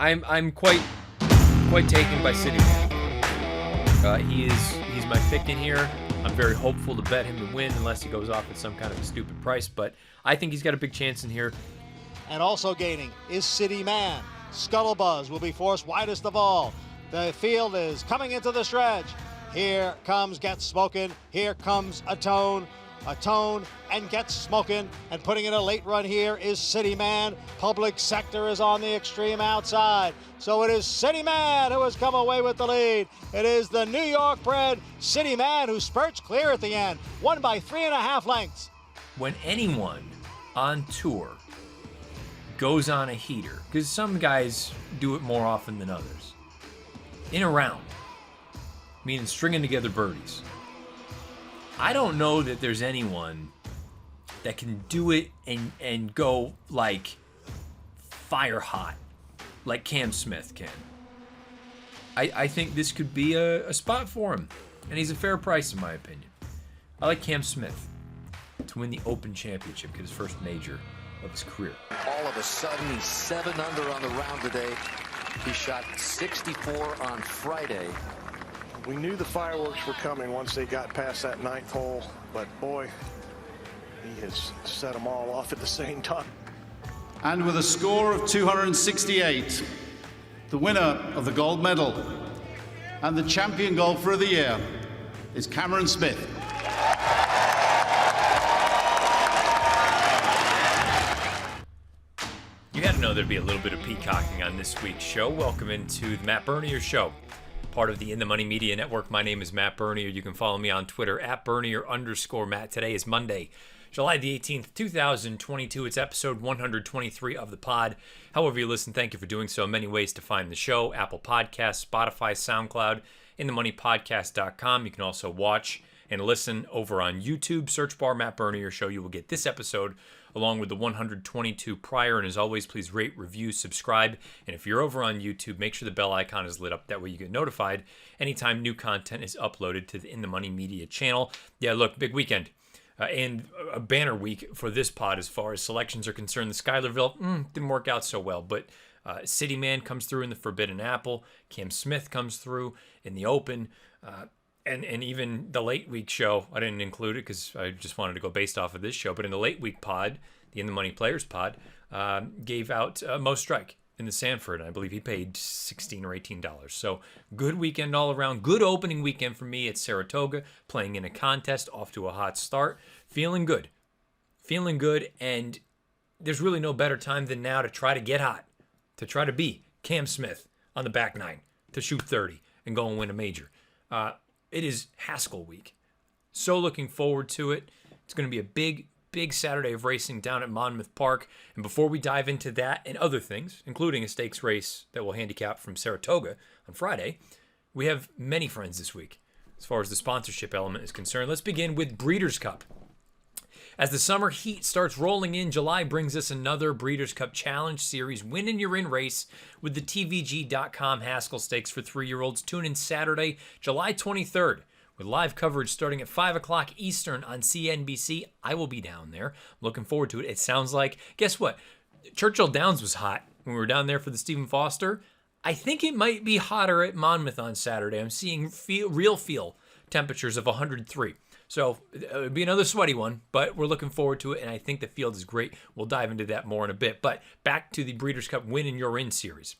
I'm quite taken by City Man. He's my pick in here. I'm very hopeful to bet him to win unless he goes off at some kind of a stupid price, but I think he's got a big chance in here. And also gaining is City Man. Scuttlebuzz will be forced widest of all. The field is coming into the stretch. Here comes Get Smokin'. Here comes a tone, and Get Smokin'. And putting in a late run here is City Man. Public Sector is on the extreme outside. So it is City Man who has come away with the lead. It is the New York bred City Man who spurts clear at the end. Won by 3.5 lengths. When anyone on tour goes on a heater, because some guys do it more often than others, in a round, meaning stringing together birdies, I don't know that there's anyone that can do it and go like fire hot like Cam Smith can. I think this could be a spot for him, and he's a fair price in my opinion. I like Cam Smith to win the Open Championship, get his first major of his career. All of a sudden, he's 7 under on the round today. He shot 64 on Friday. We knew the fireworks were coming once they got past that 9th hole, but boy, he has set them all off at the same time. And with a score of 268, the winner of the gold medal and the champion golfer of the year is Cameron Smith. You had to know there'd be a little bit of peacocking on this week's show. Welcome into the Matt Bernier Show, part of the In the Money Media Network. My name is Matt Bernier. You can follow me on Twitter at Bernier_Matt. Today is Monday, July the 18th, 2022. It's episode 123 of the pod. However you listen, thank you for doing so. Many ways to find the show: Apple Podcasts, Spotify, SoundCloud, InTheMoneyPodcast.com. You can also watch and listen over on YouTube. Search bar Matt Bernier Show. You will get this episode along with the 122 prior. And as always, please rate, review, subscribe. And if you're over on YouTube, make sure the bell icon is lit up. That way you get notified anytime new content is uploaded to the In the Money Media channel. Yeah, look, big weekend. And a banner week for this pod as far as selections are concerned. The Schuylerville didn't work out so well, but City Man comes through in the Forbidden Apple. Cam Smith comes through in the Open. And even the late week show, I didn't include it because I just wanted to go based off of this show. But in the late week pod, the In the Money Players pod, gave out Mo Strike in the Sanford. And I believe he paid $16 or $18. So good weekend all around. Good opening weekend for me at Saratoga, playing in a contest, off to a hot start. Feeling good. And there's really no better time than now to try to get hot, to try to be Cam Smith on the back nine, to shoot 30 and go and win a major. It is Haskell week. So looking forward to it. It's going to be a big Saturday of racing down at Monmouth Park. And before we dive into that and other things, including a stakes race that will handicap from Saratoga on Friday, we have many friends this week as far as the sponsorship element is concerned. Let's begin with Breeders' Cup. As the summer heat starts rolling in, July brings us another Breeders' Cup Challenge Series Win and You're In race with the TVG.com Haskell Stakes for 3-year-olds. Tune in Saturday, July 23rd, with live coverage starting at 5 o'clock Eastern on CNBC. I will be down there. I'm looking forward to it. It sounds like, guess what? Churchill Downs was hot when we were down there for the Stephen Foster. I think it might be hotter at Monmouth on Saturday. I'm seeing real feel temperatures of 103. So it would be another sweaty one, but we're looking forward to it, and I think the field is great. We'll dive into that more in a bit. But back to the Breeders' Cup Win and You're In series.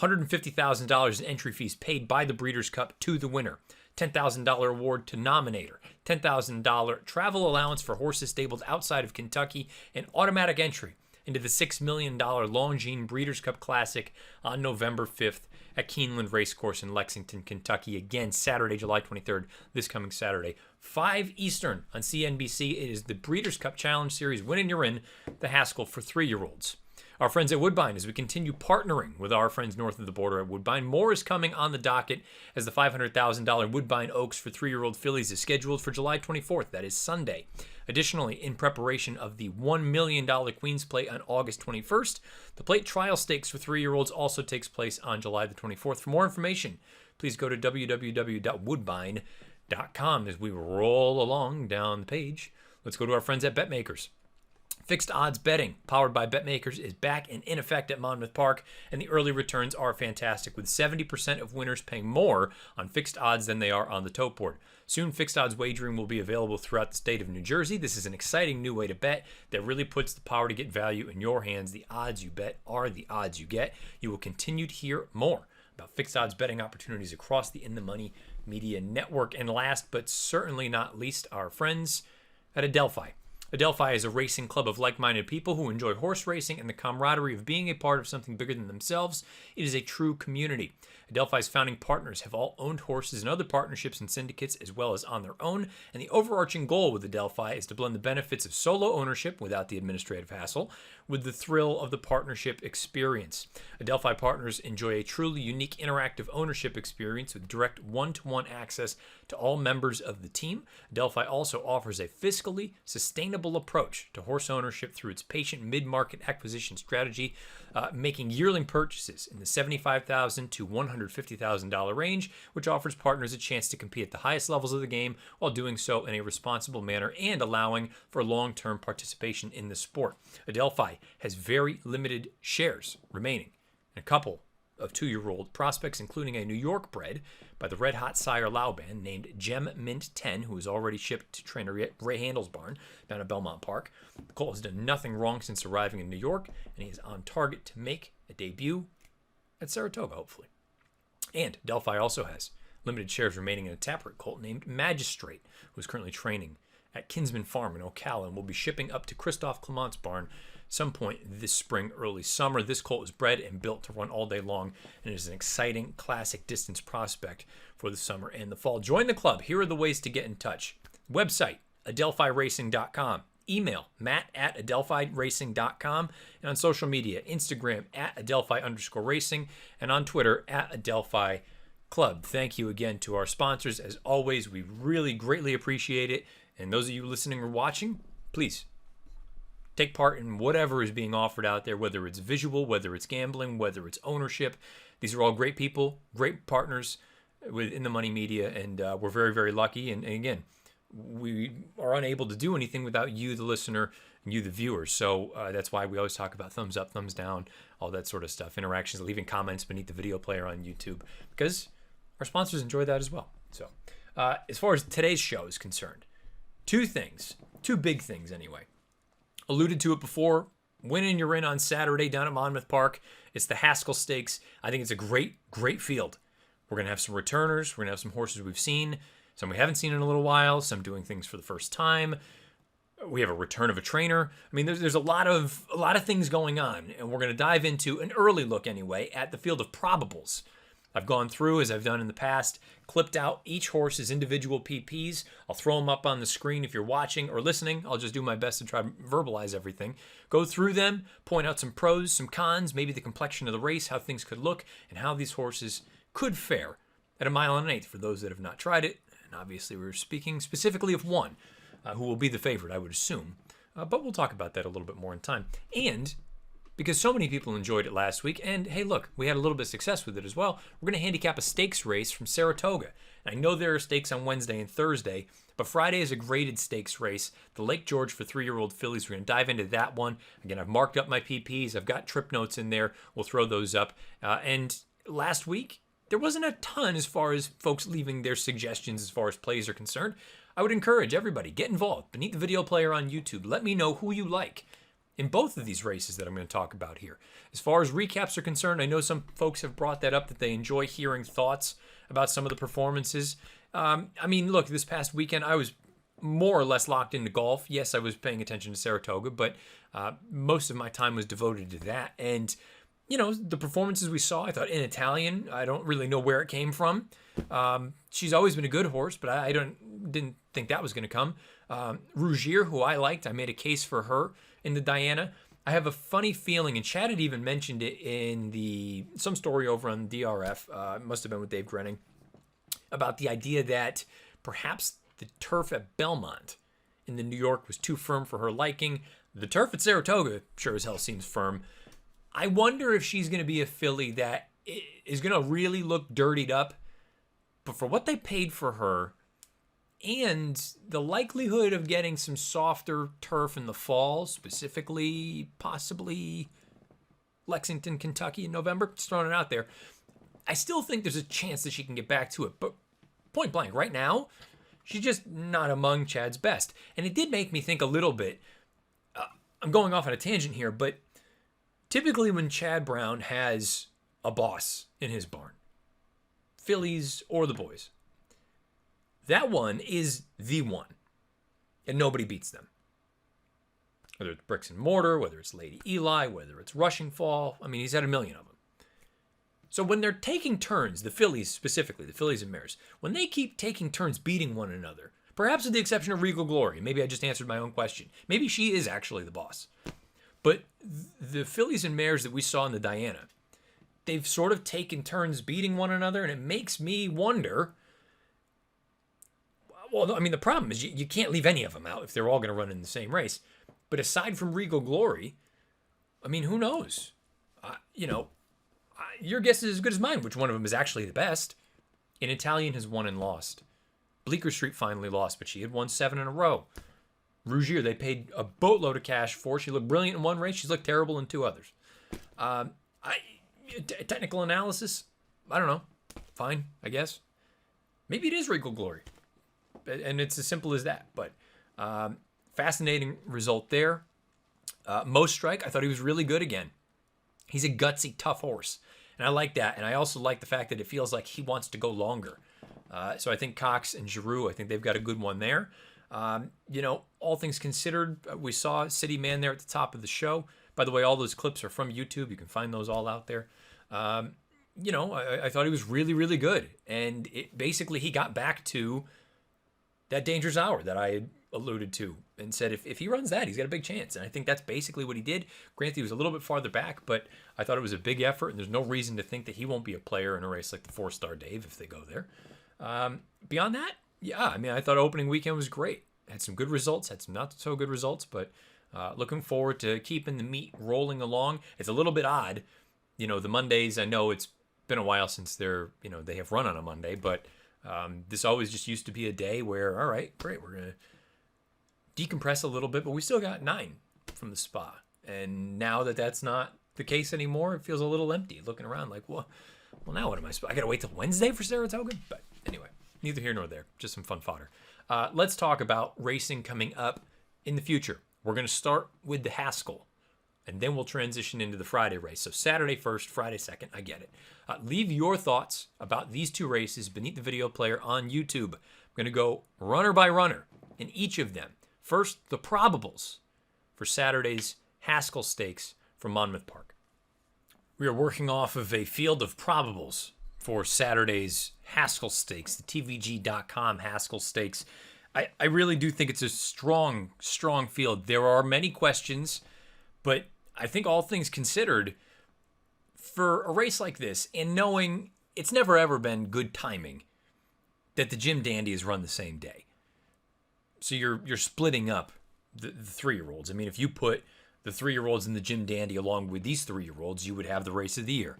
$150,000 in entry fees paid by the Breeders' Cup to the winner. $10,000 award to nominator. $10,000 travel allowance for horses stabled outside of Kentucky, and automatic entry into the $6 million Longines Breeders' Cup Classic on November 5th at Keeneland Racecourse in Lexington, Kentucky. Again, Saturday, July 23rd, this coming Saturday, 5 Eastern on CNBC. It is the Breeders' Cup Challenge Series Win and You're In, the Haskell for 3-year-olds. Our friends at Woodbine, as we continue partnering with our friends north of the border at Woodbine, more is coming on the docket as the $500,000 Woodbine Oaks for 3-year-old fillies is scheduled for July 24th. That is Sunday. Additionally, in preparation of the $1 million Queen's Plate on August 21st, the Plate Trial Stakes for 3-year-olds also takes place on July the 24th. For more information, please go to www.woodbine.com. As we roll along down the page, let's go to our friends at BetMakers. Fixed odds betting, powered by BetMakers, is back and in effect at Monmouth Park, and the early returns are fantastic, with 70% of winners paying more on fixed odds than they are on the tote board. Soon, fixed odds wagering will be available throughout the state of New Jersey. This is an exciting new way to bet that really puts the power to get value in your hands. The odds you bet are the odds you get. You will continue to hear more about fixed odds betting opportunities across the In the Money Media Network. And last but certainly not least, our friends at Adelphi. Adelphi is a racing club of like-minded people who enjoy horse racing and the camaraderie of being a part of something bigger than themselves. It is a true community. Adelphi's founding partners have all owned horses in other partnerships and syndicates as well as on their own, and the overarching goal with Adelphi is to blend the benefits of solo ownership without the administrative hassle with the thrill of the partnership experience. Adelphi partners enjoy a truly unique interactive ownership experience with direct one-to-one access to all members of the team. Adelphi also offers a fiscally sustainable approach to horse ownership through its patient mid-market acquisition strategy, making yearling purchases in the $75,000 to $150,000 range, which offers partners a chance to compete at the highest levels of the game while doing so in a responsible manner and allowing for long-term participation in the sport. Adelphi has very limited shares remaining, and a couple of 2-year-old prospects, including a New York bred by the Red Hot Sire Lauban named Gem Mint 10, who is already shipped to trainer Ray Handel's barn down at Belmont Park. The colt has done nothing wrong since arriving in New York, and he is on target to make a debut at Saratoga, hopefully. And Adelphi also has limited shares remaining in a Tappert colt named Magistrate, who is currently training at Kinsman Farm in Ocala and will be shipping up to Christophe Clement's barn some point this spring, early summer. This colt is bred and built to run all day long and is an exciting classic distance prospect for the summer and the fall. Join the club. Here are the ways to get in touch. Website, adelphiracing.com. Email, matt@adelphiracing.com. And on social media, Instagram @adelphi_racing and on Twitter @adelphi club. Thank you again to our sponsors. As always, we really greatly appreciate it. And those of you listening or watching, please take part in whatever is being offered out there, whether it's visual, whether it's gambling, whether it's ownership. These are all great people, great partners within the Money Media, and we're very, very lucky. And again, we are unable to do anything without you, the listener, and you, the viewer. So that's why we always talk about thumbs up, thumbs down, all that sort of stuff, interactions, leaving comments beneath the video player on YouTube, because our sponsors enjoy that as well. So as far as today's show is concerned, two big things anyway. Alluded to it before. Winning you're in on Saturday down at Monmouth Park. It's the Haskell Stakes. I think it's a great, great field. We're going to have some returners. We're going to have some horses we've seen, some we haven't seen in a little while, some doing things for the first time. We have a return of a trainer. I mean, there's a lot of things going on, and we're going to dive into an early look anyway at the field of probables. I've gone through, as I've done in the past, clipped out each horse's individual PPs. I'll throw them up on the screen if you're watching or listening. I'll just do my best to try to verbalize everything. Go through them, point out some pros, some cons, maybe the complexion of the race, how things could look, and how these horses could fare at 1 1/8 for those that have not tried it. And obviously we're speaking specifically of one, who will be the favorite, I would assume. But we'll talk about that a little bit more in time. And because so many people enjoyed it last week, and hey, look, we had a little bit of success with it as well, we're going to handicap a stakes race from Saratoga. And I know there are stakes on Wednesday and Thursday, but Friday is a graded stakes race, the Lake George for 3-year-old fillies. We're going to dive into that one. Again, I've marked up my PPs. I've got trip notes in there. We'll throw those up. And last week, there wasn't a ton as far as folks leaving their suggestions as far as plays are concerned. I would encourage everybody, get involved beneath the video player on YouTube. Let me know who you like in both of these races that I'm going to talk about here. As far as recaps are concerned, I know some folks have brought that up, that they enjoy hearing thoughts about some of the performances. I mean, look, this past weekend, I was more or less locked into golf. Yes, I was paying attention to Saratoga, but most of my time was devoted to that. And, you know, the performances we saw, I thought in Italian, I don't really know where it came from. She's always been a good horse, but I didn't think that was going to come. Rougier, who I liked, I made a case for her in the Diana. I have a funny feeling, and Chad had even mentioned it in some story over on DRF, it must have been with Dave Grenning, about the idea that perhaps the turf at Belmont in the New York was too firm for her liking. The turf at Saratoga sure as hell seems firm. I wonder if she's going to be a filly that is going to really look dirtied up. But for what they paid for her, and the likelihood of getting some softer turf in the fall, specifically possibly Lexington, Kentucky in November, just throwing it out there, I still think there's a chance that she can get back to it. But point blank, right now, she's just not among Chad's best. And it did make me think a little bit. I'm going off on a tangent here, but typically when Chad Brown has a boss in his barn, fillies or the boys, that one is the one, and nobody beats them. Whether it's bricks and mortar, whether it's Lady Eli, whether it's Rushing Fall. I mean, he's had a million of them. So when they're taking turns, the fillies specifically, the fillies and mares, when they keep taking turns beating one another, perhaps with the exception of Regal Glory, maybe I just answered my own question. Maybe she is actually the boss. But the fillies and mares that we saw in the Diana, they've sort of taken turns beating one another, and it makes me wonder. Well, I mean, the problem is you can't leave any of them out if they're all going to run in the same race. But aside from Regal Glory, I mean, who knows? Your guess is as good as mine which one of them is actually the best. An Italian has won and lost. Bleecker Street finally lost, but she had won 7 in a row. Rougier, they paid a boatload of cash for. She looked brilliant in one race. She's looked terrible in 2 others. Technical analysis, I don't know. Fine, I guess. Maybe it is Regal Glory. And it's as simple as that. But fascinating result there. Most Strike, I thought he was really good again. He's a gutsy, tough horse. And I like that. And I also like the fact that it feels like he wants to go longer. So I think Cox and Giroux, I think they've got a good one there. All things considered, we saw City Man there at the top of the show. By the way, all those clips are from YouTube. You can find those all out there. I thought he was really, really good. And basically he got back to that dangerous hour that I had alluded to and said if he runs that, he's got a big chance. And I think that's basically what he did. Granted, he was a little bit farther back, but I thought it was a big effort, and there's no reason to think that he won't be a player in a race like the 4-Star Dave if they go there. Beyond that, yeah, I mean, I thought opening weekend was great. Had some good results, had some not so good results, but looking forward to keeping the meet rolling along. It's a little bit odd. The Mondays, I know it's been a while since they have run on a Monday, but this always just used to be a day where, all right, great, we're going to decompress a little bit, but we still got 9 from the spa. And now that that's not the case anymore, it feels a little empty looking around like, well, now what am I supposed to? I got to wait till Wednesday for Saratoga? But anyway, neither here nor there. Just some fun fodder. Let's talk about racing coming up in the future. We're going to start with the Haskell, and then we'll transition into the Friday race. So Saturday first, Friday second, I get it. Leave your thoughts about these 2 races beneath the video player on YouTube. I'm going to go runner by runner in each of them. First, the probables for Saturday's Haskell Stakes from Monmouth Park. We are working off of a field of probables for Saturday's Haskell Stakes, the TVG.com Haskell Stakes. I really do think it's a strong, strong field. There are many questions, but I think all things considered, for a race like this, and knowing it's never ever been good timing that the Jim Dandy is run the same day. So you're splitting up the 3-year-olds. I mean, if you put the 3-year-olds in the Jim Dandy along with these 3-year-olds, you would have the race of the year.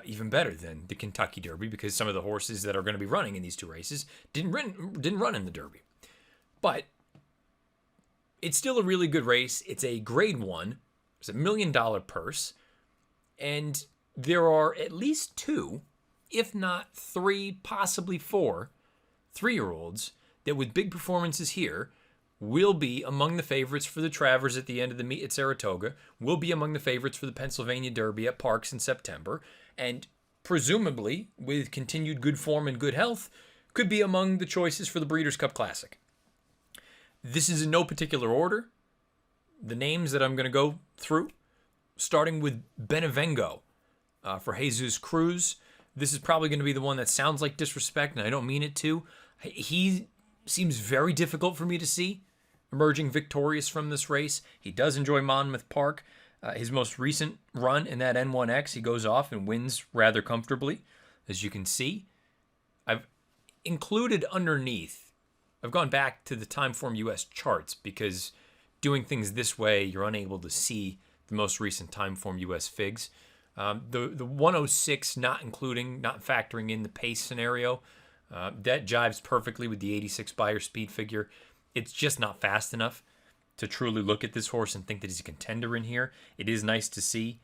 Even better than the Kentucky Derby, because some of the horses that are going to be running in these 2 races didn't run in the Derby. But it's still a really good race. It's a grade 1. It's a $1 million purse. And there are at least 2, if not 3, possibly 4 3-year-olds that with big performances here will be among the favorites for the Travers at the end of the meet at Saratoga, will be among the favorites for the Pennsylvania Derby at Parks in September, and presumably, with continued good form and good health, could be among the choices for the Breeders' Cup Classic. This is in no particular order. The names that I'm going to go through, starting with Benevengo for Jesus Cruz. This is probably going to be the one that sounds like disrespect, and I don't mean it to. He seems very difficult for me to see emerging victorious from this race. He does enjoy Monmouth Park. His most recent run in that N1X, he goes off and wins rather comfortably, as you can see. I've included underneath, I've gone back to the Timeform US charts because doing things this way, you're unable to see the most recent Timeform US figs. The 106 not factoring in the pace scenario. That jives perfectly with the 86 Beyer speed figure. It's just not fast enough to truly look at this horse and think that he's a contender in here. It is nice to see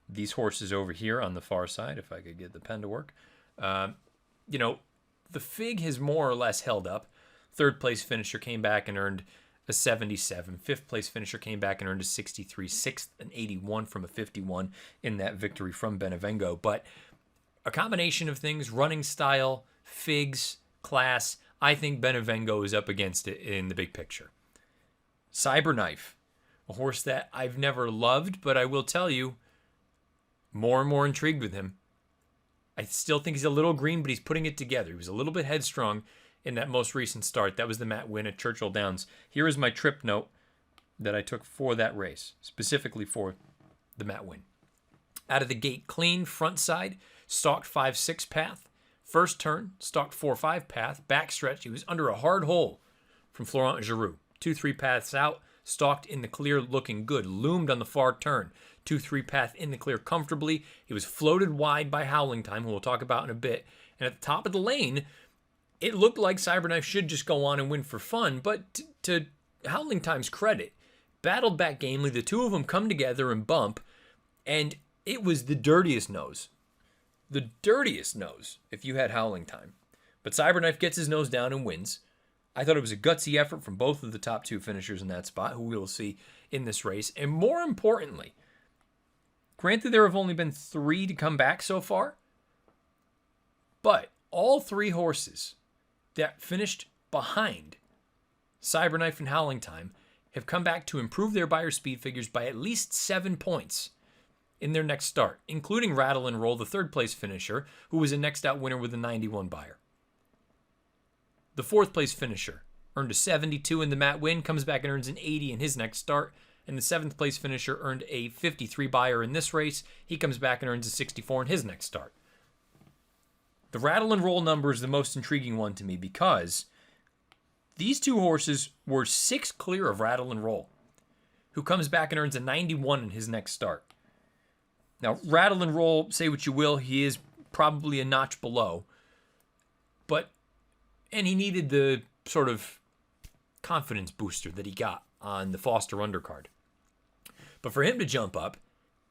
these horses over here on the far side, if I could get the pen to work. The Fig has more or less held up. Third place finisher came back and earned a 77. Fifth place finisher came back and earned a 63. Sixth, an 81 from a 51 in that victory from Benevengo. But a combination of things, running style, Figs, class, I think Benevengo is up against it in the big picture. Cyberknife, a horse that I've never loved, but I will tell you, more and more intrigued with him. I still think he's a little green, but he's putting it together. He was a little bit headstrong in that most recent start. That was the Matt win at Churchill Downs. Here is my trip note that I took for that race, specifically for the Matt win. Out of the gate, clean, front side, stalked 5-6 path. First turn, stalked 4-5 path. Backstretch, he was under a hard hole from Florent Giroux. 2-3 paths out, stalked in the clear, looking good. Loomed on the far turn. 2-3 path in the clear comfortably. He was floated wide by Howling Time, who we'll talk about in a bit. And at the top of the lane, it looked like Cyberknife should just go on and win for fun. But to Howling Time's credit, battled back gamely. The two of them come together and bump. And it was the dirtiest nose. The dirtiest nose if you had Howling Time. But Cyberknife gets his nose down and wins. I thought it was a gutsy effort from both of the top two finishers in that spot, who we will see in this race. And more importantly, granted there have only been 3 to come back so far, but all 3 horses that finished behind Cyberknife and Howling Time have come back to improve their Beyer speed figures by at least 7 points in their next start, including Rattle and Roll, the third place finisher, who was a next out winner with a 91 Beyer. The fourth place finisher earned a 72 in the Matt win, comes back and earns an 80 in his next start. And the seventh place finisher earned a 53 Beyer in this race. He comes back and earns a 64 in his next start. The Rattle and Roll number is the most intriguing one to me because these two horses were 6 clear of Rattle and Roll, who comes back and earns a 91 in his next start. Now, Rattle and Roll, say what you will, he is probably a notch below. And he needed the sort of confidence booster that he got on the Foster undercard. But for him to jump up,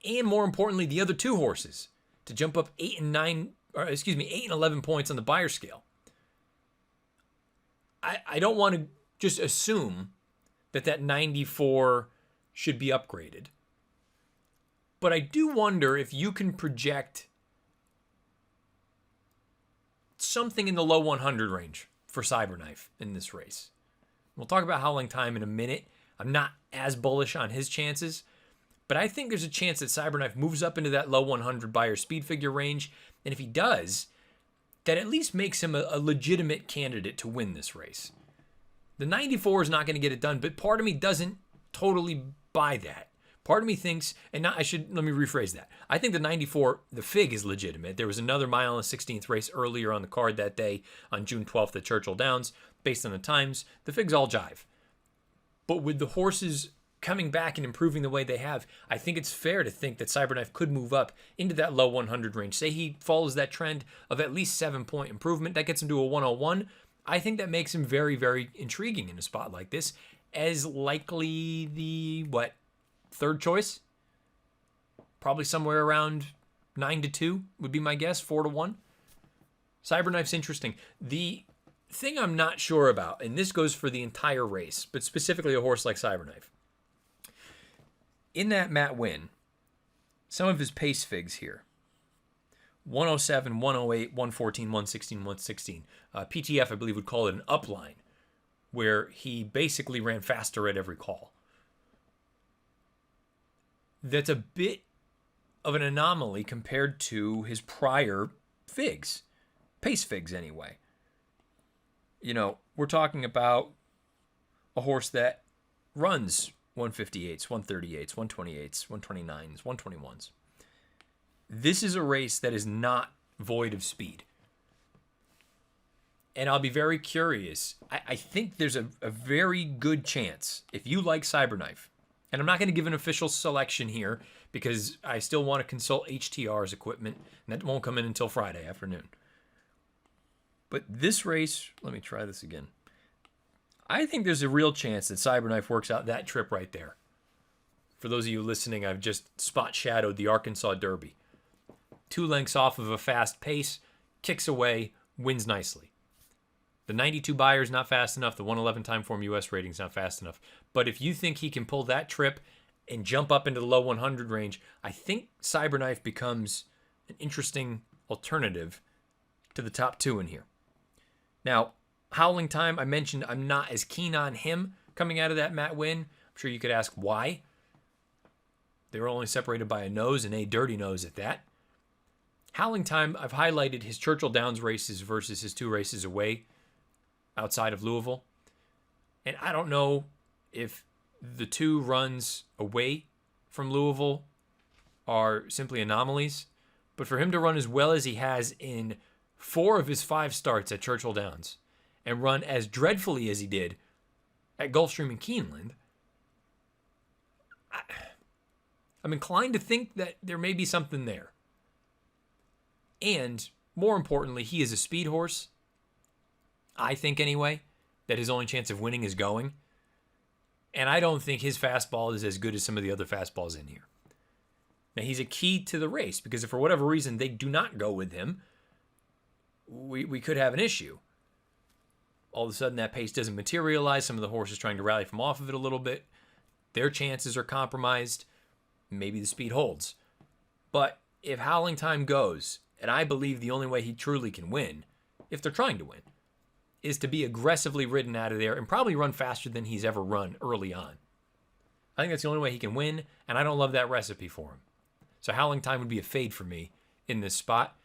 and more importantly, the other two horses to jump up 8 and 11 points on the Beyer scale, I don't want to just assume that 94 should be upgraded. But I do wonder if you can project something in the low 100 range for Cyberknife in this race. We'll talk about Howling Time in a minute. I'm not as bullish on his chances, but I think there's a chance that Cyberknife moves up into that low 100 Beyer speed figure range, and if he does, that at least makes him a legitimate candidate to win this race. The 94 is not going to get it done, but part of me doesn't totally buy that. Part of me thinks, let me rephrase that. I think the 94, the Fig, is legitimate. There was another mile and 16th race earlier on the card that day on June 12th at Churchill Downs. Based on the times, the Figs all jive. But with the horses coming back and improving the way they have, I think it's fair to think that Cyberknife could move up into that low 100 range. Say he follows that trend of at least 7-point improvement. That gets him to a 101. I think that makes him very, very intriguing in a spot like this, as likely the, third choice? Probably somewhere around 9-2 would be my guess, 4-1. Cyberknife's interesting. The thing I'm not sure about, and this goes for the entire race, but specifically a horse like Cyberknife. In that Matt win, some of his pace figs here. 107, 108, 114, 116, 116. PTF, I believe, would call it an upline, where he basically ran faster at every call. That's a bit of an anomaly compared to his prior figs. Pace figs, anyway. We're talking about a horse that runs 158s, 138s, 128s, 129s, 121s. This is a race that is not void of speed. And I'll be very curious. I think there's a very good chance, if you like Cyberknife, and I'm not going to give an official selection here because I still want to consult HTR's equipment, and that won't come in until Friday afternoon. But this race, let me try this again. I think there's a real chance that Cyberknife works out that trip right there. For those of you listening, I've just spot shadowed the Arkansas Derby. 2 lengths off of a fast pace, kicks away, wins nicely. The 92 Buyer's not fast enough. The 111 Time Form US rating's not fast enough. But if you think he can pull that trip and jump up into the low 100 range, I think Cyberknife becomes an interesting alternative to the top 2 in here. Now, Howling Time, I mentioned I'm not as keen on him coming out of that Matt win. I'm sure you could ask why. They were only separated by a nose, and a dirty nose at that. Howling Time, I've highlighted his Churchill Downs races versus his 2 races away outside of Louisville. And I don't know if the 2 runs away from Louisville are simply anomalies, but for him to run as well as he has in 4 of his 5 starts at Churchill Downs and run as dreadfully as he did at Gulfstream and Keeneland, I'm inclined to think that there may be something there. And more importantly, he is a speed horse. I think anyway, that his only chance of winning is going. And I don't think his fastball is as good as some of the other fastballs in here. Now, he's a key to the race because if for whatever reason they do not go with him, we could have an issue. All of a sudden that pace doesn't materialize. Some of the horses trying to rally from off of it a little bit. Their chances are compromised. Maybe the speed holds. But if Howling Time goes, and I believe the only way he truly can win, if they're trying to win, is to be aggressively ridden out of there and probably run faster than he's ever run early on. I think that's the only way he can win, and I don't love that recipe for him. So Howling Time would be a fade for me in this spot.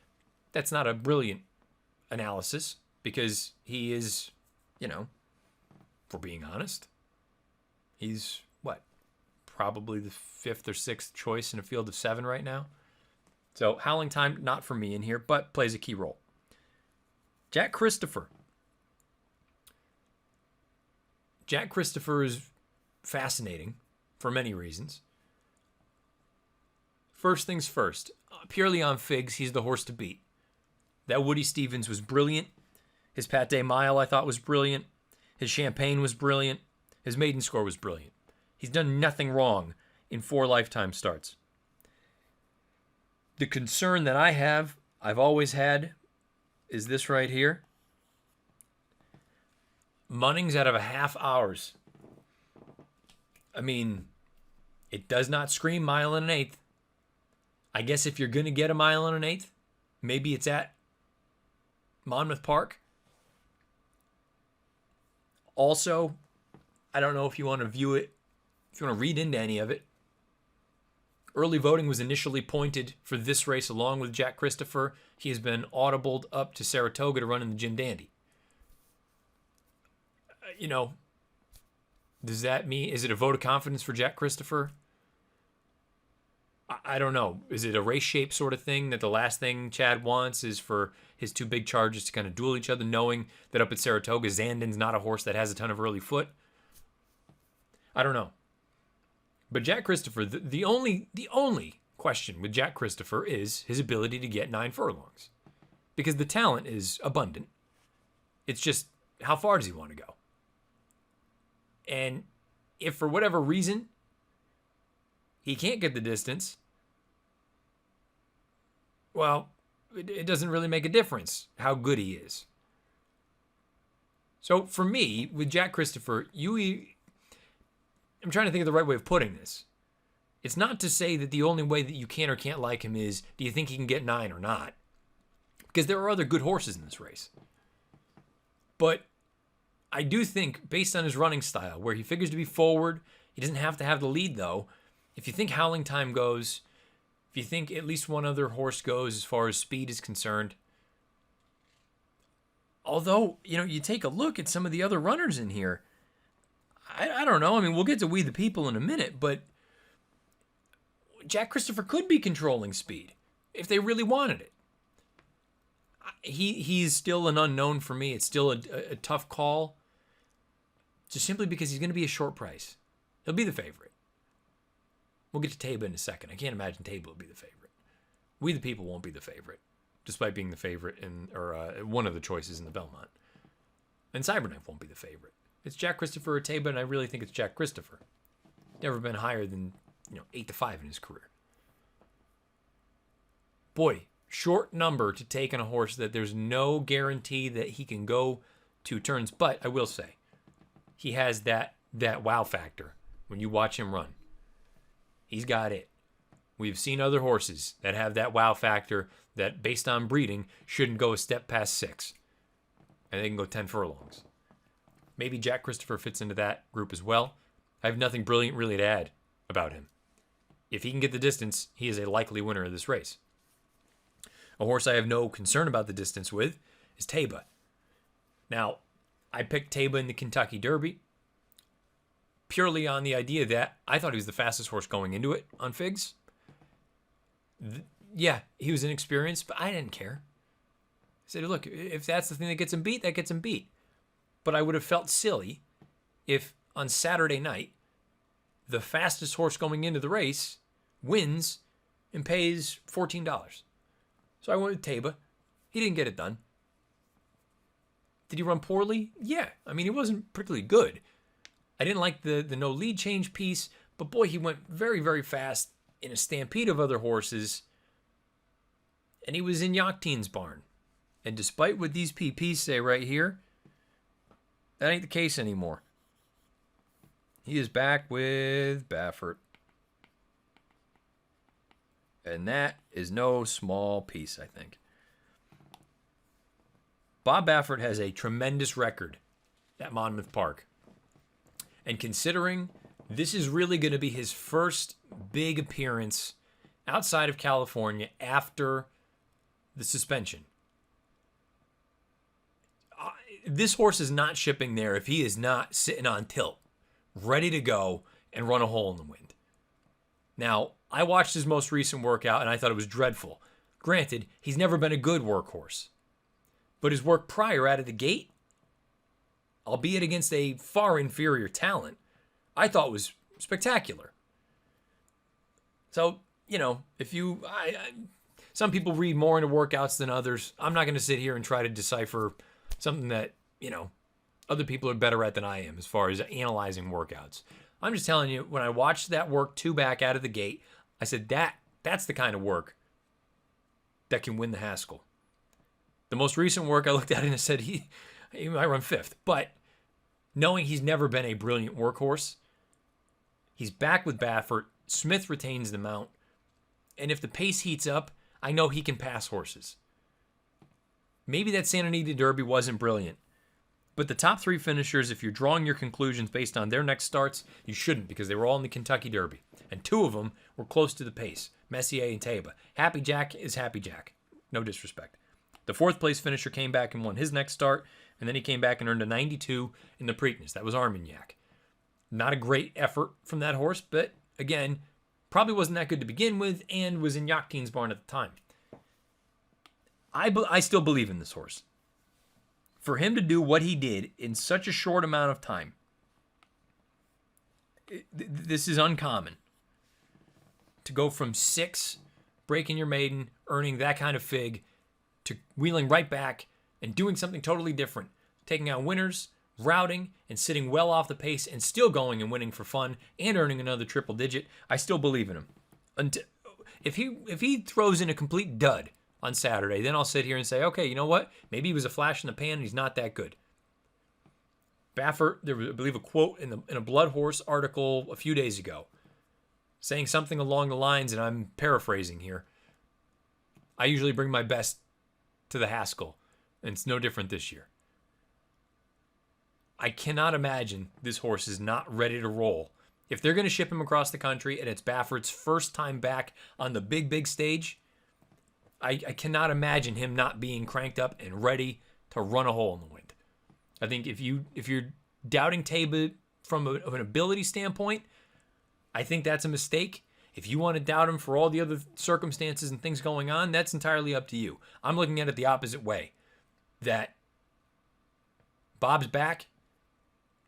That's not a brilliant analysis because he is, if we're being honest, he's, probably the 5th or 6th choice in a field of 7 right now. So Howling Time, not for me in here, but plays a key role. Jack Christopher. Jack Christopher is fascinating for many reasons. First things first, purely on figs, he's the horse to beat. That Woody Stevens was brilliant. His Pate Mile I thought was brilliant. His Champagne was brilliant. His maiden score was brilliant. He's done nothing wrong in 4 lifetime starts. The concern that I've always had, is this right here. Munnings out of a half hours. I mean, it does not scream 1 1/8. I guess if you're going to get a 1 1/8, maybe it's at Monmouth Park. Also, I don't know if you want to view it, if you want to read into any of it. Early voting was initially pointed for this race along with Jack Christopher. He has been audibled up to Saratoga to run in the Jim Dandy. Does that mean, is it a vote of confidence for Jack Christopher? I don't know. Is it a race shape sort of thing that the last thing Chad wants is for his 2 big charges to kind of duel each other, knowing that up at Saratoga, Zandon's not a horse that has a ton of early foot? I don't know. But Jack Christopher, the only question with Jack Christopher is his ability to get 9 furlongs. Because the talent is abundant. It's just, how far does he want to go? And if for whatever reason he can't get the distance, well, it doesn't really make a difference how good he is. So for me, with Jack Christopher, I'm trying to think of the right way of putting this. It's not to say that the only way that you can or can't like him is, do you think he can get 9 or not? Because there are other good horses in this race. But I do think, based on his running style, where he figures to be forward, he doesn't have to have the lead, though. If you think Howling Time goes, if you think at least one other horse goes as far as speed is concerned, although, you take a look at some of the other runners in here, I don't know. I mean, we'll get to We the People in a minute, but Jack Christopher could be controlling speed if they really wanted it. He's still an unknown for me. It's still a tough call, just simply because he's going to be a short price. He'll be the favorite. We'll get to Taba in a second. I can't imagine Taba will be the favorite. We the People won't be the favorite. despite being the favorite or one of the choices in the Belmont. And Cyberknife won't be the favorite. It's Jack Christopher or Taiba, and I really think it's Jack Christopher. Never been higher than 8-5 in his career. Boy, short number to take on a horse that there's no guarantee that he can go 2 turns. But I will say, he has that wow factor when you watch him run. He's got it. We've seen other horses that have that wow factor that, based on breeding, shouldn't go a step past 6. And they can go 10 furlongs. Maybe Jack Christopher fits into that group as well. I have nothing brilliant really to add about him. If he can get the distance, he is a likely winner of this race. A horse I have no concern about the distance with is Taiba. Now, I picked Taiba in the Kentucky Derby purely on the idea that I thought he was the fastest horse going into it on Figs. Yeah, he was inexperienced, but I didn't care. I said, look, if that's the thing that gets him beat, that gets him beat. But I would have felt silly if on Saturday night, the fastest horse going into the race wins and pays $14. So I went with Taiba. He didn't get it done. Did he run poorly? Yeah. I mean, he wasn't particularly good. I didn't like the no lead change piece, but boy, he went very, very fast in a stampede of other horses. And he was in Yachteen's barn. And despite what these PPs say right here, that ain't the case anymore. He is back with Baffert. And that is no small piece, I think. Bob Baffert has a tremendous record at Monmouth Park. And considering this is really going to be his first big appearance outside of California after the suspension, this horse is not shipping there if he is not sitting on tilt, ready to go and run a hole in the wind. Now, I watched his most recent workout and I thought it was dreadful. Granted, he's never been a good workhorse. But his work prior out of the gate, albeit against a far inferior talent, I thought was spectacular. So, if you... some people read more into workouts than others. I'm not going to sit here and try to decipher something that, other people are better at than I am as far as analyzing workouts. I'm just telling you, when I watched that work 2 back out of the gate, I said, that's the kind of work that can win the Haskell. The most recent work I looked at and I said, he might run 5th. But knowing he's never been a brilliant workhorse, he's back with Baffert. Smith retains the mount. And if the pace heats up, I know he can pass horses. Maybe that Santa Anita Derby wasn't brilliant. But the top 3 finishers, if you're drawing your conclusions based on their next starts, you shouldn't, because they were all in the Kentucky Derby. And 2 of them were close to the pace, Messier and Taiba. Happy Jack is Happy Jack. No disrespect. The 4th place finisher came back and won his next start, and then he came back and earned a 92 in the Preakness. That was Armagnac. Not a great effort from that horse, but again, probably wasn't that good to begin with and was in Yachteen's barn at the time. I still believe in this horse. For him to do what he did in such a short amount of time, this is uncommon. To go from 6, breaking your maiden, earning that kind of fig, to wheeling right back and doing something totally different, taking out winners, routing, and sitting well off the pace and still going and winning for fun and earning another triple digit, I still believe in him. If he throws in a complete dud on Saturday, then I'll sit here and say, okay, you know what? Maybe he was a flash in the pan and he's not that good. Baffert, there was, I believe, a quote in a Blood Horse article a few days ago saying something along the lines, and I'm paraphrasing here, I usually bring my best to the Haskell, and it's no different this year. I cannot imagine this horse is not ready to roll. If they're going to ship him across the country and it's Baffert's first time back on the big stage, I cannot imagine him not being cranked up and ready to run a hole in the wind. I think if you're doubting Taiba from an ability standpoint, I think that's a mistake. If you want to doubt him for all the other circumstances and things going on, that's entirely up to you. I'm looking at it the opposite way. That Bob's back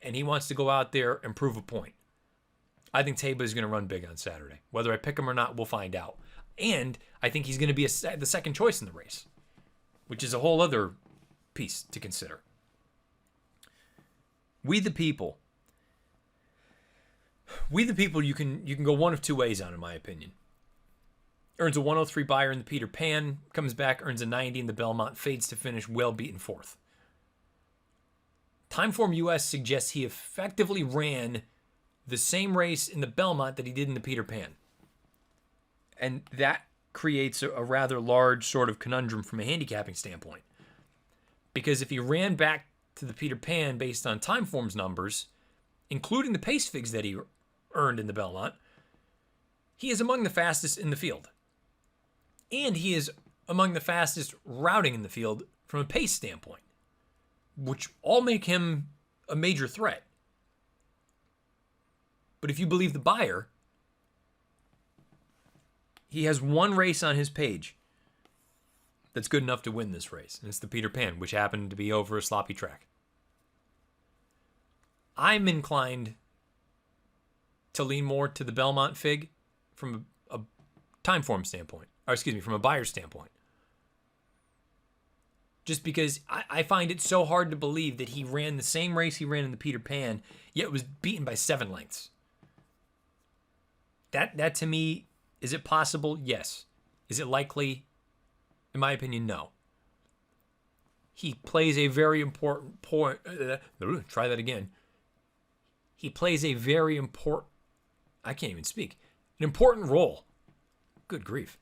and he wants to go out there and prove a point. I think Taiba is going to run big on Saturday. Whether I pick him or not, we'll find out. And I think he's going to be the second choice in the race. which is a whole other piece to consider. We the people, you can go one of two ways on, in my opinion. Earns a 103 Beyer in the Peter Pan, comes back, earns a 90 in the Belmont, fades to finish well beaten fourth. Timeform US suggests he effectively ran the same race in the Belmont that he did in the Peter Pan. And that creates a rather large sort of conundrum from a handicapping standpoint. Because if he ran back to the Peter Pan based on Timeform's numbers, including the pace figs that he earned in the Belmont, he is among the fastest in the field. And he is among the fastest routing in the field from a pace standpoint, which all make him a major threat. But if you believe the Beyer, he has one race on his page that's good enough to win this race, and it's the Peter Pan, which happened to be over a sloppy track. I'm inclined to lean more to the Belmont fig from a Timeform standpoint, or excuse me, from a Beyer standpoint. Just because I find it so hard to believe that he ran the same race he ran in the Peter Pan, yet was beaten by 7 lengths. That to me, is it possible? Yes. Is it likely? In my opinion, no. He plays a very important point. Try that again. He plays a very important, I can't even speak, an important role. Good grief.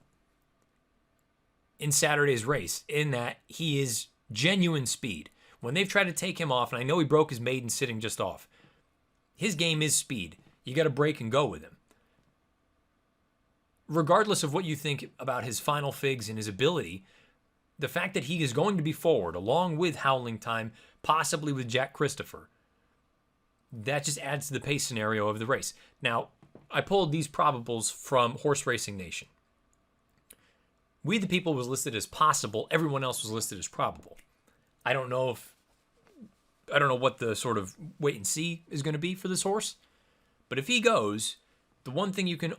In Saturday's race, in that he is genuine speed. When they've tried to take him off, and I know he broke his maiden sitting just off, his game is speed. You got to break and go with him. Regardless of what you think about his final figs and his ability, the fact that he is going to be forward, along with Howling Time, possibly with Jack Christopher, that just adds to the pace scenario of the race. Now, I pulled these probables from Horse Racing Nation. We the People was listed as possible. Everyone else was listed as probable. I don't know what the sort of wait and see is going to be for this horse. But if he goes, the one thing you can,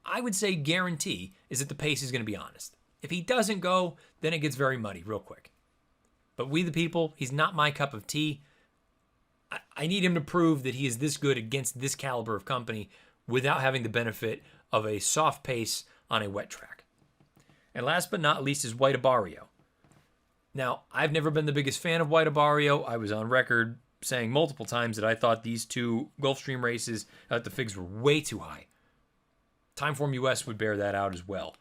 I would say, guarantee is that the pace is going to be honest. If he doesn't go, then it gets very muddy real quick. But We the People, he's not my cup of tea. I need him to prove that he is this good against this caliber of company without having the benefit of a soft pace on a wet track. And last but not least is White Abarrio. Now, I've never been the biggest fan of White Abarrio. I was on record saying multiple times that I thought these two Gulfstream races at the figs were way too high. Timeform US would bear that out as well.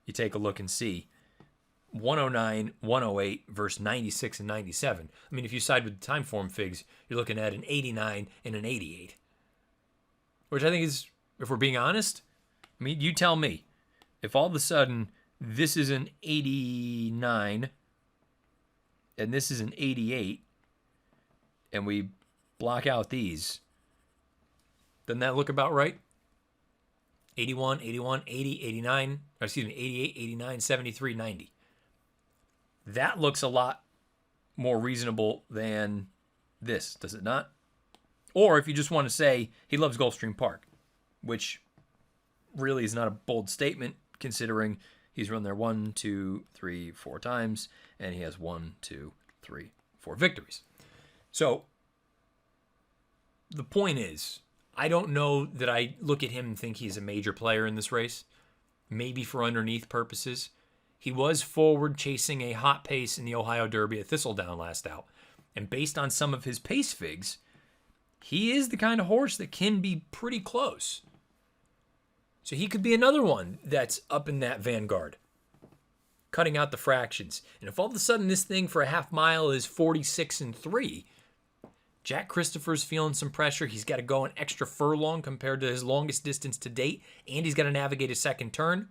You take a look and see 109, 108 versus 96 and 97. I mean, if you side with the Timeform figs, you're looking at an 89 and an 88. Which I think is, if we're being honest, I mean, you tell me. If all of a sudden this is an 89 and this is an 88 and we block out these, doesn't that look about right? 81, 81, 80, 89, or excuse me, 88, 89, 73, 90. That looks a lot more reasonable than this, does it not? Or if you just want to say he loves Gulfstream Park, which really is not a bold statement considering he's run there 1, 2, 3, 4 times, and he has 1, 2, 3, 4 victories. So the point is, I don't know that I look at him and think he's a major player in this race. Maybe for underneath purposes. He was forward chasing a hot pace in the Ohio Derby at Thistledown last out. And based on some of his pace figs, he is the kind of horse that can be pretty close. So he could be another one that's up in that vanguard, cutting out the fractions. And if all of a sudden this thing for a half mile is 46 and 3, Jack Christopher's feeling some pressure. He's got to go an extra furlong compared to his longest distance to date, and he's got to navigate a second turn.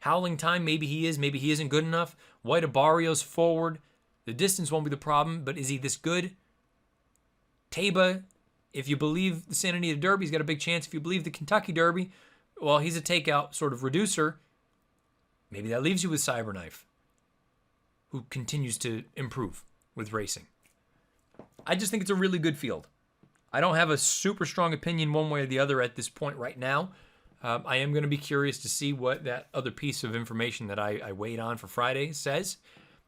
Howling Time, maybe he is, maybe he isn't good enough. White Abarrio's forward. The distance won't be the problem, but is he this good? Taba, if you believe the Santa Anita Derby, he's got a big chance. If you believe the Kentucky Derby, well, he's a takeout sort of reducer. Maybe that leaves you with Cyberknife, who continues to improve with racing. I just think it's a really good field. I don't have a super strong opinion one way or the other at this point right now, I am going to be curious to see what that other piece of information that I weighed on for Friday says.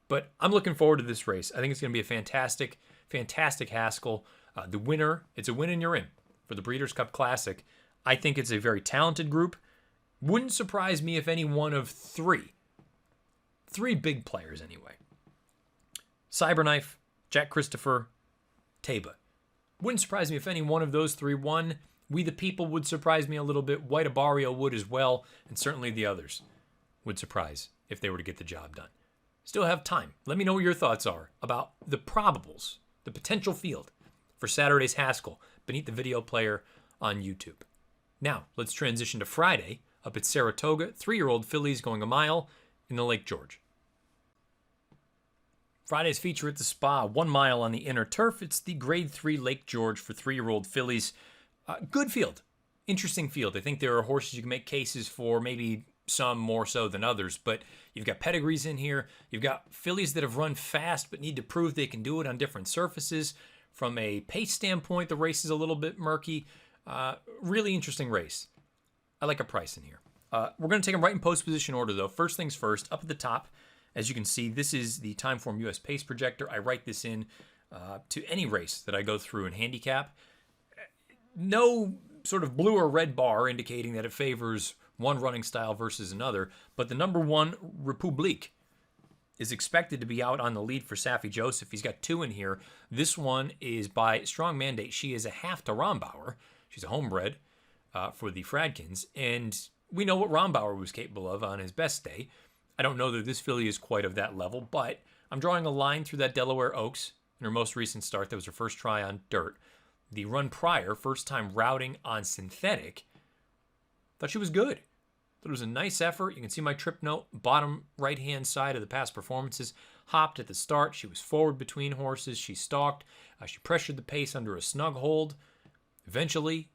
But I'm looking forward to this race. I think it's going to be a fantastic, fantastic Haskell. The winner, it's a win and you're in for the Breeders' Cup Classic. I think it's a very talented group. Wouldn't surprise me if any one of three big players anyway. Cyberknife, Jack Christopher, Taba. Wouldn't surprise me if any one of those three won. We the People would surprise me a little bit. White Abario would as well. And certainly the others would surprise if they were to get the job done. Still have time. Let me know what your thoughts are about the probables, the potential field for Saturday's Haskell beneath the video player on YouTube. Now, let's transition to Friday up at Saratoga. 3-year-old fillies going a mile in the Lake George. Friday's feature at the Spa, 1 mile on the inner turf. It's the Grade 3 Lake George for 3-year-old fillies. Good field. Interesting field. I think there are horses you can make cases for, maybe some more so than others, but you've got pedigrees in here. You've got fillies that have run fast but need to prove they can do it on different surfaces. From a pace standpoint, the race is a little bit murky. Really interesting race. I like a price in here. We're going to take them right in post position order, though. First things first, up at the top, as you can see, this is the Timeform US Pace Projector. I write this in to any race that I go through in handicap. No sort of blue or red bar indicating that it favors one running style versus another, but the number 1, Republique, is expected to be out on the lead for Saffie Joseph. He's got 2 in here. This one is by strong mandate. She is a half to Rombauer. She's a homebred for the Fradkins, and we know what Rombauer was capable of on his best day. I don't know that this filly is quite of that level, but I'm drawing a line through that Delaware Oaks in her most recent start. That was her first try on dirt. The run prior, first time routing on synthetic, thought she was good. Thought it was a nice effort. You can see my trip note, bottom right-hand side of the past performances. Hopped at the start. She was forward between horses. She stalked. She pressured the pace under a snug hold. Eventually,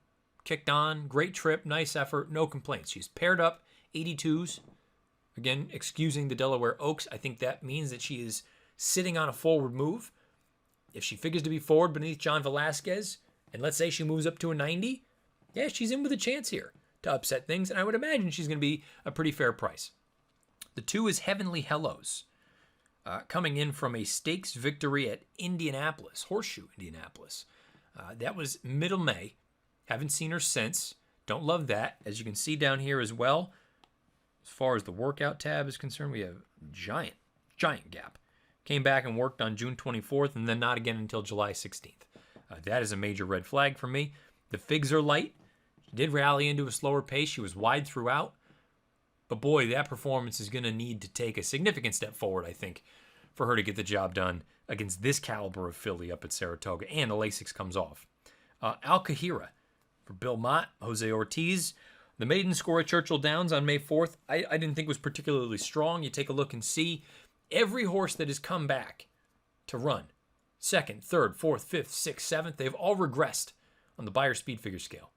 kicked on. Great trip. Nice effort. No complaints. She's paired up 82s. Again, excusing the Delaware Oaks. I think that means that she is sitting on a forward move. If she figures to be forward beneath John Velasquez, and let's say she moves up to a 90, yeah, she's in with a chance here to upset things, and I would imagine she's going to be a pretty fair price. The 2 is Heavenly Hellos, coming in from a stakes victory at Indianapolis, Horseshoe Indianapolis. That was middle May. Haven't seen her since. Don't love that. As you can see down here as well, as far as the workout tab is concerned, we have giant gap. Came back and worked on June 24th, and then not again until July 16th. That is a major red flag for me. The figs are light. She did rally into a slower pace. She was wide throughout. But boy, that performance is going to need to take a significant step forward, I think, for her to get the job done against this caliber of filly up at Saratoga. And the Lasix comes off. Al Kahira for Bill Mott, Jose Ortiz. The maiden score at Churchill Downs on May 4th, I didn't think was particularly strong. You take a look and see every horse that has come back to run, 2nd, 3rd, 4th, 5th, 6th, 7th, they've all regressed on the Beyer speed figure scale.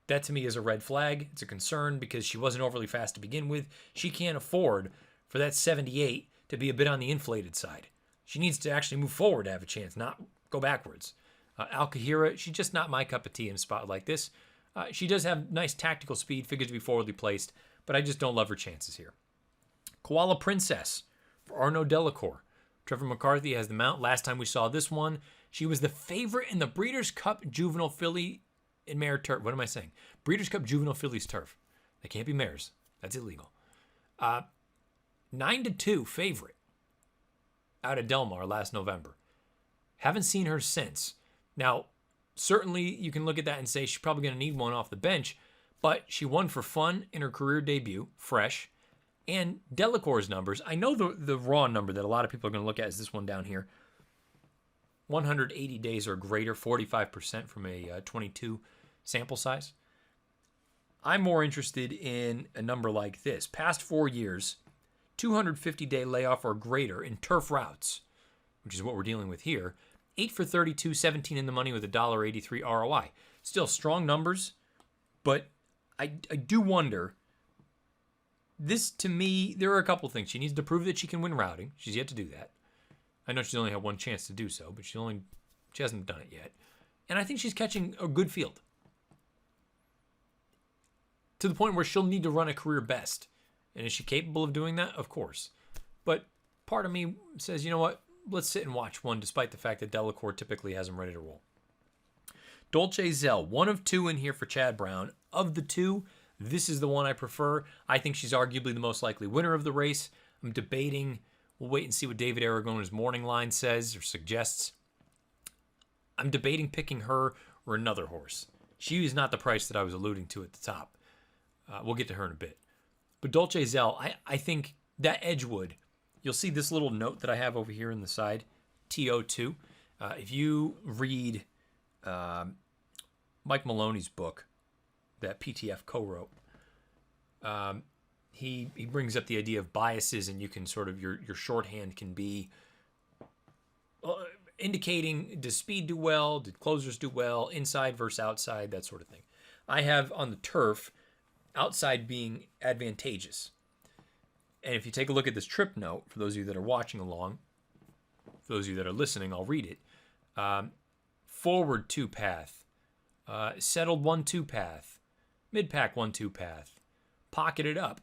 That to me is a red flag. It's a concern because she wasn't overly fast to begin with. She can't afford for that 78 to be a bit on the inflated side. She needs to actually move forward to have a chance, not go backwards. Al Kahira, she's just not my cup of tea in a spot like this. She does have nice tactical speed, figures to be forwardly placed, but I just don't love her chances here. Koala Princess for Arnaud Delacour. Trevor McCarthy has the mount. Last time we saw this one, she was the favorite in the Breeders' Cup Juvenile Filly in Mare Turf. What am I saying? Breeders' Cup Juvenile Fillies Turf. They can't be mares. That's illegal. 9-2 favorite out of Del Mar last November. Haven't seen her since. Now, certainly you can look at that and say she's probably going to need one off the bench, but she won for fun in her career debut, fresh. And Delacour's numbers, I know the raw number that a lot of people are going to look at is this one down here. 180 days or greater, 45% from a 22 sample size. I'm more interested in a number like this. Past 4 years, 250-day layoff or greater in turf routes, which is what we're dealing with here. 8 for 32, 17 in the money with a $1.83 ROI. Still strong numbers, but I do wonder. This, to me, there are a couple things. She needs to prove that she can win routing. She's yet to do that. I know she's only had one chance to do so, but she hasn't done it yet. And I think she's catching a good field. to the point where she'll need to run a career best. And is she capable of doing that? Of course. But part of me says, you know what? Let's sit and watch one, despite the fact that Delacour typically has him ready to roll. Dolce Zell, 1 of 2 in here for Chad Brown. Of the 2, this is the one I prefer. I think she's arguably the most likely winner of the race. I'm debating. We'll wait and see what David Aragona's morning line says or suggests. I'm debating picking her or another horse. She is not the price that I was alluding to at the top. We'll get to her in a bit. But Dolce Zell, I think that Edgewood, you'll see this little note that I have over here in the side, TO2. If you read Mike Maloney's book that PTF co-wrote, he brings up the idea of biases, and you can sort of, your shorthand can be indicating, does speed do well, did closers do well, inside versus outside, that sort of thing. I have on the turf, outside being advantageous. And if you take a look at this trip note, for those of you that are watching along, for those of you that are listening, I'll read it. Forward 2 path, settled 1-2 path, mid-pack 1-2 path, pocketed up,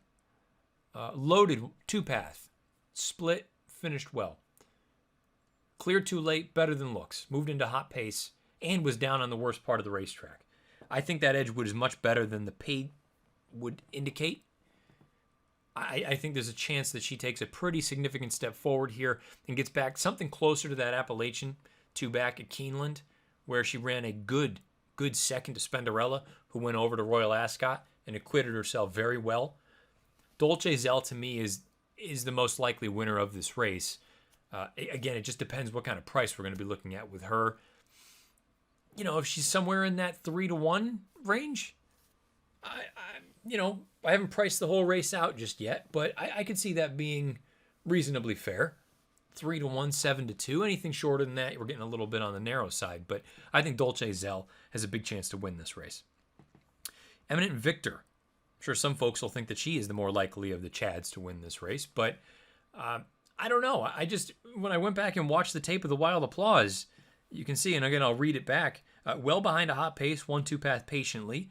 loaded 2 path, split, finished well. Cleared too late, better than looks, moved into hot pace, and was down on the worst part of the racetrack. I think that Edgewood is much better than the paid would indicate. I think there's a chance that she takes a pretty significant step forward here and gets back something closer to that Appalachian 2 back at Keeneland, where she ran a good second to Spenderella, who went over to Royal Ascot and acquitted herself very well. Dolce Zell, to me, is the most likely winner of this race. Again, it just depends what kind of price we're going to be looking at with her. You know, if she's somewhere in that 3-1 range, I haven't priced the whole race out just yet, but I could see that being reasonably fair. 3-1, 7-2, anything shorter than that, we're getting a little bit on the narrow side. But I think Dolce Zell has a big chance to win this race. Eminent Victor. I'm sure some folks will think that she is the more likely of the Chads to win this race, but I don't know. When I went back and watched the tape of the Wild Applause, you can see, and again, I'll read it back. Well behind a hot pace, 1-2 path patiently.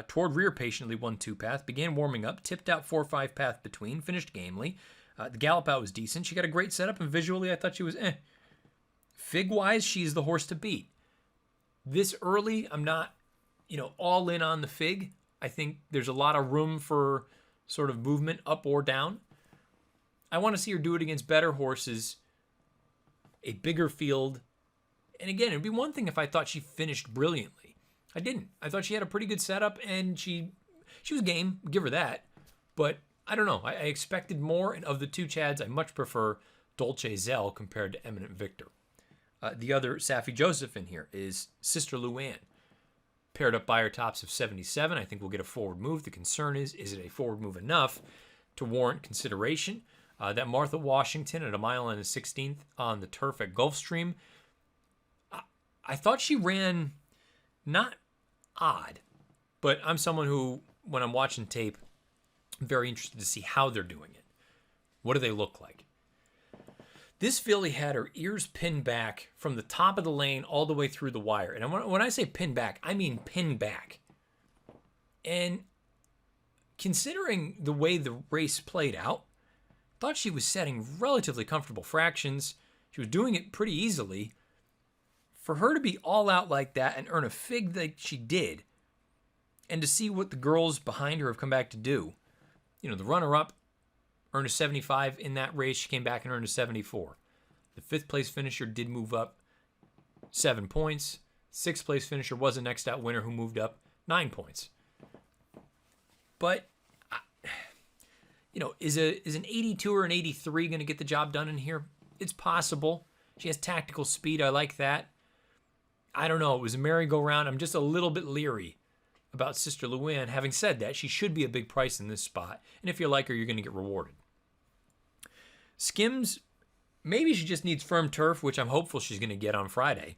Toward rear patiently, 1-2 path. Began warming up, tipped out 4-5 path between, finished gamely. The gallop out was decent. She got a great setup, and visually I thought she was Fig-wise, she's the horse to beat. This early, I'm not, all in on the Fig. I think there's a lot of room for sort of movement up or down. I want to see her do it against better horses, a bigger field. And again, it'd be one thing if I thought she finished brilliantly. I didn't. I thought she had a pretty good setup, and she was game. Give her that. But I don't know. I expected more, and of the 2 Chads, I much prefer Dolce Zell compared to Eminent Victor. The other Saffie Joseph in here is Sister Luann. Paired up by her tops of 77. I think we'll get a forward move. The concern is it a forward move enough to warrant consideration? That Martha Washington at 1 mile and a 16th on the turf at Gulfstream, I thought she ran not odd, but I'm someone who, when I'm watching tape, I'm very interested to see how they're doing it. What do they look like? This filly had her ears pinned back from the top of the lane all the way through the wire. And when I say pinned back, I mean pinned back. And considering the way the race played out, thought she was setting relatively comfortable fractions. She was doing it pretty easily. For her to be all out like that and earn a Fig like she did, and to see what the girls behind her have come back to do. The runner-up earned a 75 in that race. She came back and earned a 74. The 5th place finisher did move up 7 points. 6th place finisher was a next out winner who moved up 9 points. But is an 82 or an 83 going to get the job done in here? It's possible. She has tactical speed. I like that. I don't know. It was a merry-go-round. I'm just a little bit leery about Sister Luann. Having said that, she should be a big price in this spot. And if you like her, you're going to get rewarded. Skims, maybe she just needs firm turf, which I'm hopeful she's going to get on Friday.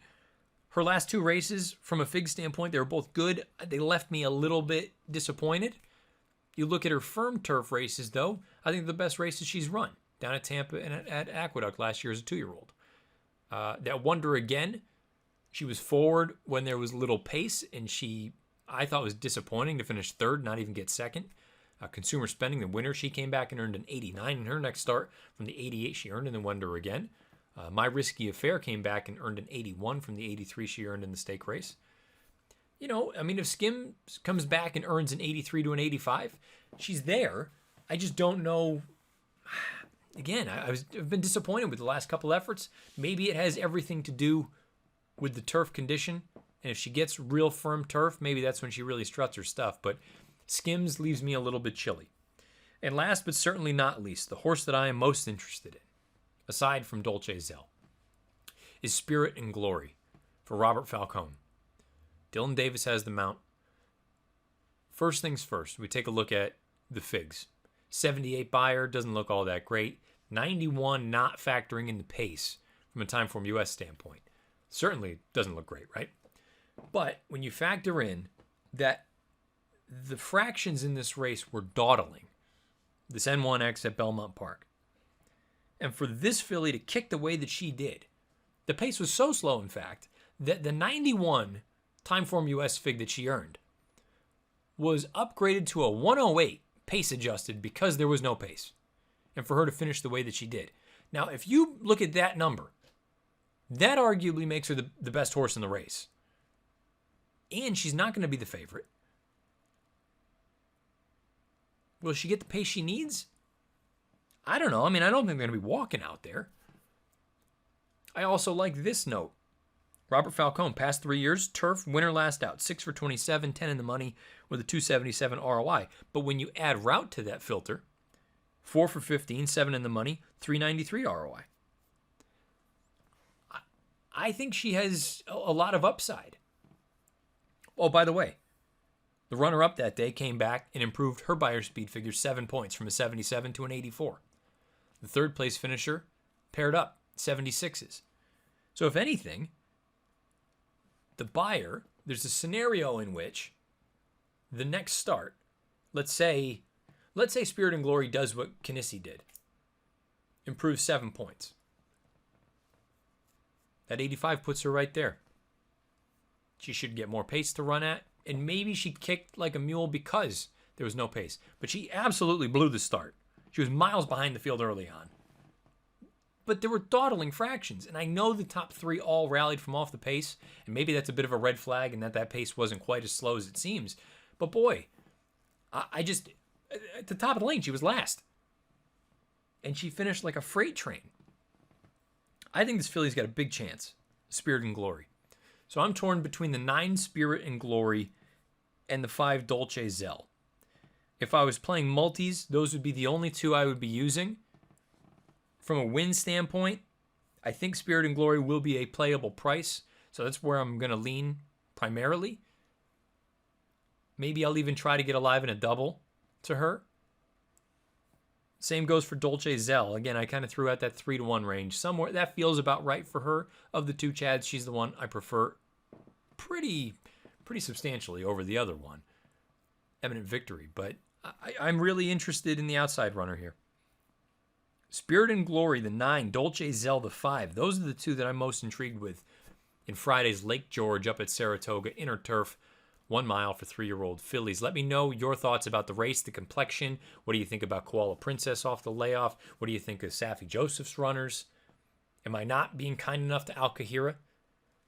Her last 2 races, from a Fig standpoint, they were both good. They left me a little bit disappointed. You look at her firm turf races, though, I think the best races she's run, down at Tampa and at Aqueduct last year as a 2-year-old. That Wonder Again, she was forward when there was little pace, and she, I thought was disappointing to finish third, not even get second. Consumer Spending, the winner, she came back and earned an 89 in her next start from the 88 she earned in the Wonder again. My Risky Affair came back and earned an 81 from the 83 she earned in the stake race. You know, I mean, if Skim comes back and earns an 83 to an 85, she's there. I just don't know. Again, I've been disappointed with the last couple efforts. Maybe it has everything to do with the turf condition. And if she gets real firm turf, maybe that's when she really struts her stuff. But Skims leaves me a little bit chilly. And last but certainly not least, the horse that I am most interested in, aside from Dolce Zell, is Spirit and Glory for Robert Falcone. Dylan Davis has the mount. First things first, we take a look at the figs. 78 Beyer doesn't look all that great. 91 not factoring in the pace from a Timeform US standpoint. Certainly doesn't look great, right? But when you factor in that the fractions in this race were dawdling, this N1X at Belmont Park, and for this filly to kick the way that she did, the pace was so slow, in fact, that the 91 Timeform US fig that she earned was upgraded to a 108 pace adjusted because there was no pace, and for her to finish the way that she did. Now, if you look at that number, that arguably makes her the best horse in the race. And she's not going to be the favorite. Will she get the pace she needs? I don't know. I mean, I don't think they're going to be walking out there. I also like this note. Robert Falcone, past 3 years, turf, winner last out, 6 for 27, 10 in the money with a 277 ROI. But when you add route to that filter, 4 for 15, 7 in the money, 393 ROI. I think she has a lot of upside. Oh, by the way, the runner-up that day came back and improved her Beyer speed figure 7 points from a 77 to an 84. The third place finisher paired up 76s. So if anything, the Beyer, there's a scenario in which the next start, let's say Spirit and Glory does what Kinesi did, improves 7 points. That 85 puts her right there. She should get more pace to run at, and maybe she kicked like a mule because there was no pace. But she absolutely blew the start. She was miles behind the field early on. But there were dawdling fractions, and I know the top three all rallied from off the pace, and maybe that's a bit of a red flag and that pace wasn't quite as slow as it seems. But boy, I just, at the top of the lane, she was last. And she finished like a freight train. I think this filly's got a big chance, Spirit and Glory. So I'm torn between the 9 Spirit and Glory and the 5 Dolce Zell. If I was playing multis, those would be the only two I would be using. From a win standpoint, I think Spirit and Glory will be a playable price. So that's where I'm going to lean primarily. Maybe I'll even try to get alive in a double to her. Same goes for Dolce Zell. Again, I kind of threw out that 3-1 range. Somewhere that feels about right for her. Of the two Chads, she's the one I prefer pretty substantially over the other one. Eminent Victory. But I'm really interested in the outside runner here. Spirit and Glory, the 9. Dolce Zell, the 5. Those are the two that I'm most intrigued with in Friday's Lake George up at Saratoga. Inner turf, 1 mile for 3-year-old fillies. Let me know your thoughts about the race, the complexion. What do you think about Koala Princess off the layoff? What do you think of Safi Joseph's runners? Am I not being kind enough to Al Kahira?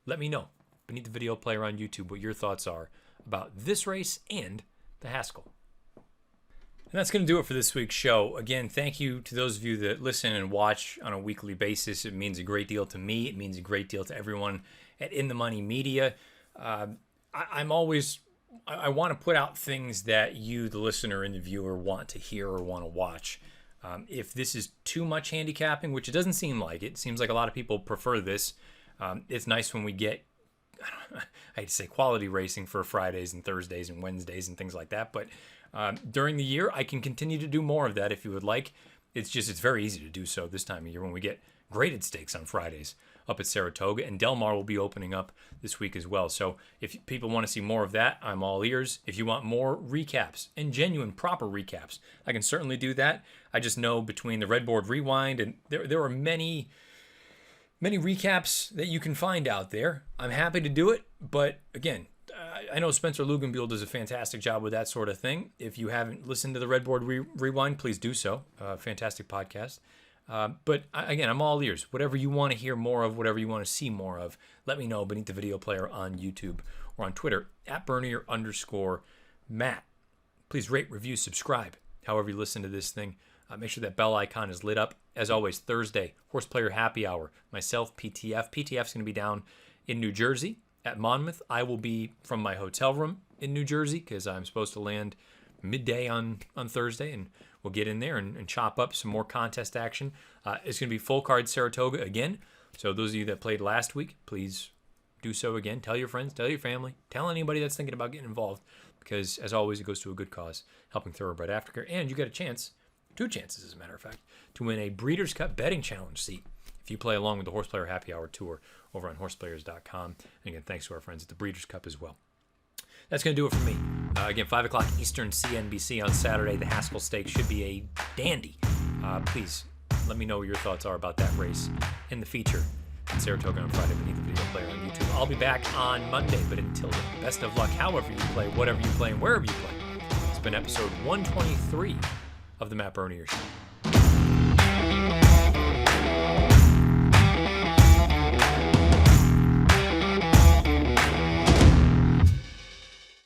Let me know beneath the video player on YouTube what your thoughts are about this race and the Haskell. And that's going to do it for this week's show. Again, thank you to those of you that listen and watch on a weekly basis. It means a great deal to me. It means a great deal to everyone at In the Money Media. I want to put out things that you, the listener and the viewer, want to hear or want to watch. If this is too much handicapping, which it doesn't seem like, it seems like a lot of people prefer this. It's nice when we get, I hate to say quality racing for Fridays and Thursdays and Wednesdays and things like that. But during the year, I can continue to do more of that if you would like. It's very easy to do so this time of year when we get graded stakes on Fridays up at Saratoga, and Del Mar will be opening up this week as well. So if people want to see more of that, I'm all ears. If you want more recaps and genuine, proper recaps, I can certainly do that. I just know between the Red Board Rewind and there are many recaps that you can find out there. I'm happy to do it, but again, I know Spencer Luganbuehl does a fantastic job with that sort of thing. If you haven't listened to the Redboard Rewind, please do so. Fantastic podcast. But again, I'm all ears. Whatever you want to hear more of, whatever you want to see more of, let me know beneath the video player on YouTube or on Twitter at Bernier_Matt. Please rate, review, subscribe, however you listen to this thing. Make sure that bell icon is lit up. As always, Thursday, Horse Player Happy Hour. Myself, PTF. PTF's going to be down in New Jersey at Monmouth. I will be from my hotel room in New Jersey because I'm supposed to land midday on Thursday, and we'll get in there and chop up some more contest action. It's going to be full card Saratoga again. So those of you that played last week, please do so again. Tell your friends, tell your family, tell anybody that's thinking about getting involved, because as always, it goes to a good cause, helping Thoroughbred Aftercare. And you get a chance, 2 chances as a matter of fact, to win a Breeders' Cup betting challenge seat if you play along with the Horse Player Happy Hour Tour over on horseplayers.com. And again, thanks to our friends at the Breeders' Cup as well. That's going to do it for me. Again, 5 o'clock Eastern, CNBC on Saturday. The Haskell Stakes should be a dandy. Please let me know what your thoughts are about that race and the feature at Saratoga on Friday beneath the video player on YouTube. I'll be back on Monday, but until then, best of luck however you play, whatever you play, and wherever you play. It's been episode 123 of the Matt Bernier Show.